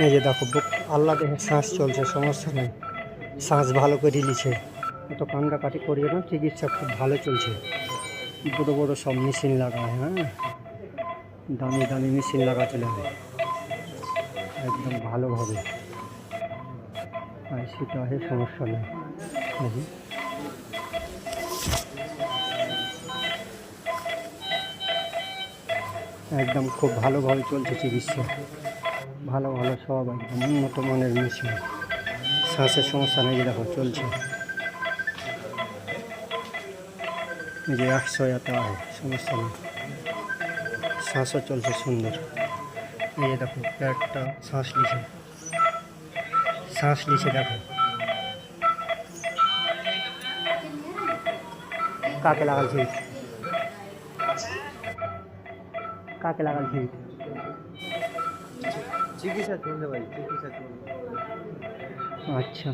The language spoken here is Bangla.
এই যে দেখো আল্লাহ দেখে শ্বাস চলছে, সমস্যা নেই, শ্বাস ভালো করে নিচ্ছে, এত কান্দাকাটি করিয়ে না, চিকিৎসা খুব ভালো চলছে। বড়ো বড়ো সব মেশিন লাগায়, হ্যাঁ দামি দামি মেশিন লাগাতে লাগে একদম ভালোভাবে, আর সেটা হয় সমস্যা নেই। একদম খুব ভালোভাবে চলছে চিকিৎসা, ভালো ভালো সব একদম উন্নত মানের মেশিন, শ্বাসের সমস্যা নেই, দেখো চলছে, এই যে 100 এত আছে, সমস্যা নেই, শ্বাসও চলছে সুন্দর। এই দেখো একটা শ্বাস লিছে দেখো, কাকে লাগালছি, কাকে লাগালছি, চিকিৎসা চলছে ভাই, চিকিৎসা চলছে। আচ্ছা।